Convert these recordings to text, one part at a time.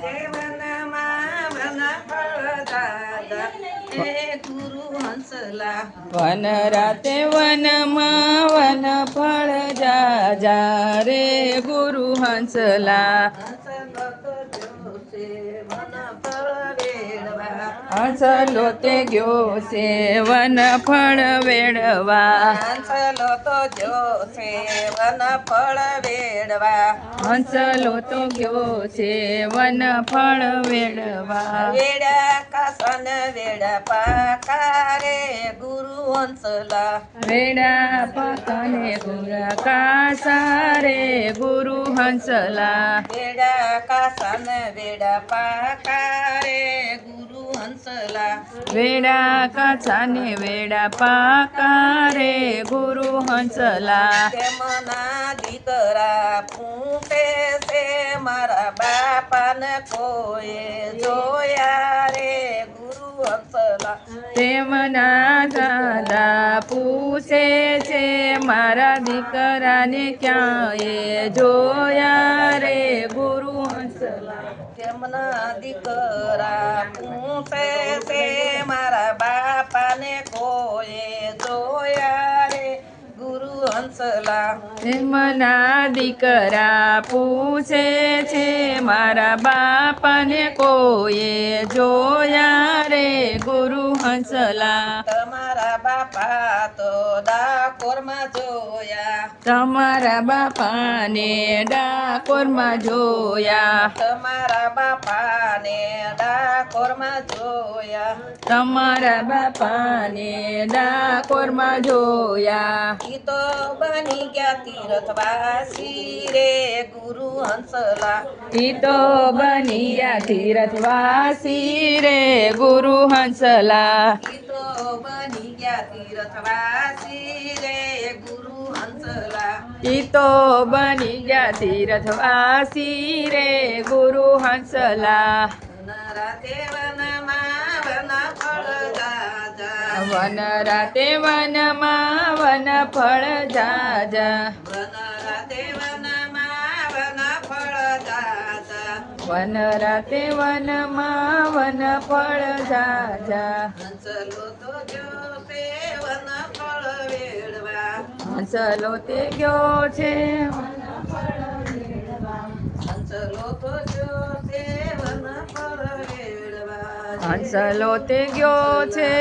રાતે વનમાં વન ફળ જાજા હે ગુરુ હંસલા વન રાતે વનમાં વન ફળ જાજા રે ગુરુ હંસલા હંસલો તો જોશે વન ફળ વેડવા હંસલો તે ગયો છે વન ફળ વેડવા હંસલો તો જોશે વન ફળ વેડવા હંસલો તો ગયો છે વન ફળ વેડવા વેડા કાસન વેડા પાકારે ગુરુ હંસલા વેડા પાકને ગુરા કાસારે ગુરુ હંસલા વેડા કાસન વેડા પાકારે ગુરુ હંસલા વેડા કાચાને વેડા પાકારે ગુરુ હંસલા તેમના દીકરા ફૂટે છે મારા બાપાને કોઈએ જોયા રે ગુરુ હંસલા તેમના દાદા પૂછે છે મારા દીકરાને ક્યાંય જોયા રે ગુરુ હંસલા તેમના દીકરા પૂછે છે મારા બાપાને કોઈએ જોયા રે ગુરુ હંસલા તેમના દીકરા પૂછે છે મારા બાપાને કોઈએ જોયા રે ગુરુ હંસલા તમારા બાપા તો ડાકોરમાં જોયા તમારા બાપાને ડાકોરમાં જોયા તમારા બાપાને ડાકોરમાં જોયા તમારા બાપાને ડાકોરમાં જોયા ઈ તો બની ગયા તીર્થવાસી રે ગુરુ હંસલા ઈ તો બનિયા તીર્થવાસી રે ગુરુ હંસલા ઈ તો બની ગયા તીર્થવાસી રે ગુરુ હંસલા ઈ તો બની ગયા તીર્થવાસી રે ગુરુ હંસલા રાતે વનમાં વન ફળ જાજા વન રાતે વનમાં વન ફળ જાજા વન રાતે વનમાં વન ફળ જાજા વન રાતે વનમાં વન ફળ જાજા હંસલો તો જોશે વન ફળ વેડવા હંસલો તે ગયો છે હંસલો તો જોશે વન ફળ વેડવા હંસલો તે ગયો છે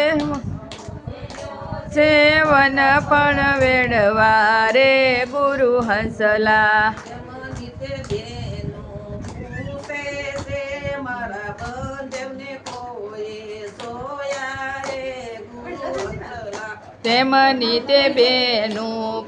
વન ફળ વેડવા રે ગુરુ હંસલા તેમની તે બેનું પૂછે છે મારા બંધને કોઈએ જોયા રે ગુરુ હંસલા તેમની તે બેનું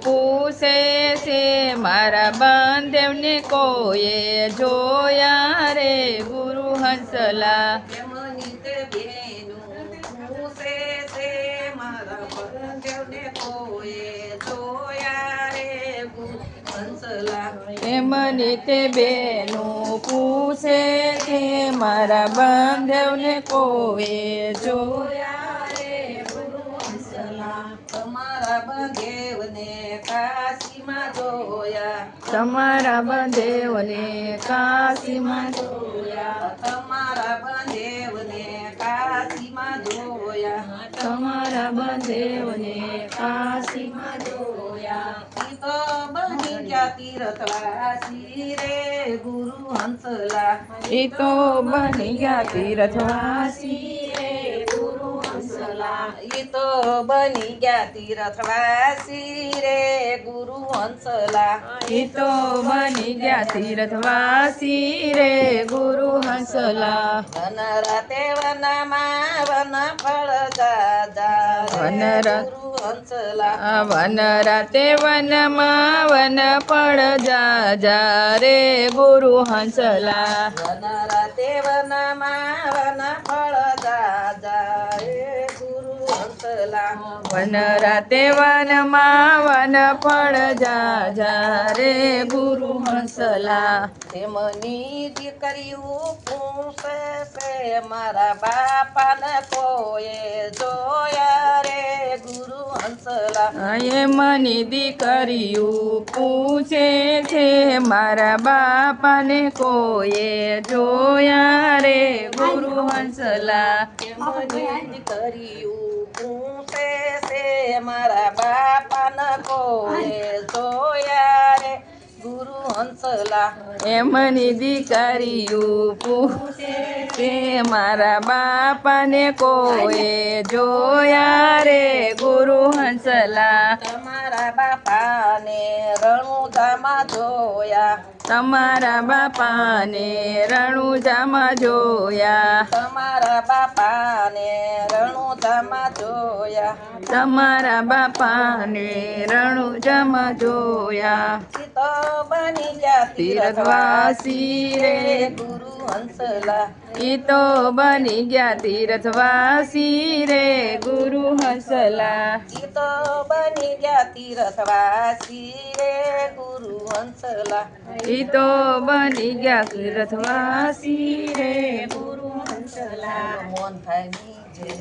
પૂછે છે મારા બંધેવને કોઈએ જોયા રે ગુરુ હંસલા તેમની તે બેનું પૂછે છે મારા બંધને કોઈએ જોયા રે ગુરુ હંસલા તેમની તે બેનું પૂછે છે મારા બંધેવને કોઈએ જોયા રે ગુરુ હંસલા તમારા બંધેવને કાશીમાં જોયા તમારા બંધેવને કાશીમાં જોયા તમારા બંધેવને કાશીમાં જોયા તમારા બંધેવને કાશીમાં જોયા ઈ તો બની ગયા તીર્થવાસી રે ગુરુ હંસલા ઈ તો બની ગયા તીર્થવાસી રે ગુરુ હંસલા ઈ તો બની ગયા તીર્થવાસી રે ગુરુ હંસલા ઈ તો બની ગયા તીર્થવાસી રે ગુરુ હંસલા વન રાતે વનમાં વન ફળ જાજા વન રે રાત- ગુરુ હંસલા વન રાતે વનમાં વન ફળ જાજા રે ગુરુ હંસલા વન રાતે વનમાં વન ફળ જાજા રે ગુરુ હંસલા વન રાતે વનમાં વન ફળ જા રે ગુરુ હંસલા. તેમની દીકરીઓ પૂછે છે મારા બાપાને કોઈએ જોયા રે ગુરુ હંસલા. એમની દીકરીઓ પૂછે છે મારા બાપાને કોઈએ જોયા રે ગુરુ હંસલા. તેમની દીકરીઓ પૂછે છે મારા બાપાને કોઈએ જોયા રે ગુરુ હંસલા. એમની દીકરીઓ પૂછે છે મારા બાપાને કોઈએ જોયા રે ગુરુ હંસલા. તમારા બાપાને રણુજામાં જોયા. તમારા બાપાને રણુજામાં જોયા. તમારા બાપાને રણુજામાં જોયા. તમારા બાપાને રણુજામાં જોયા. ચિતો બની ગયા તીર્થવાસી રે ગુરુ હંસલા. ઈ તો બની ગયા તીર્થવાસી રે ગુરુ હંસલા. ચિતો બની ગયા તીર્થવાસી રે ગુરુ હંસલા. ઈ તો બની ગયા તીર્થવાસી રે ગુરુ હંસલા. મોહનભાઈની જય.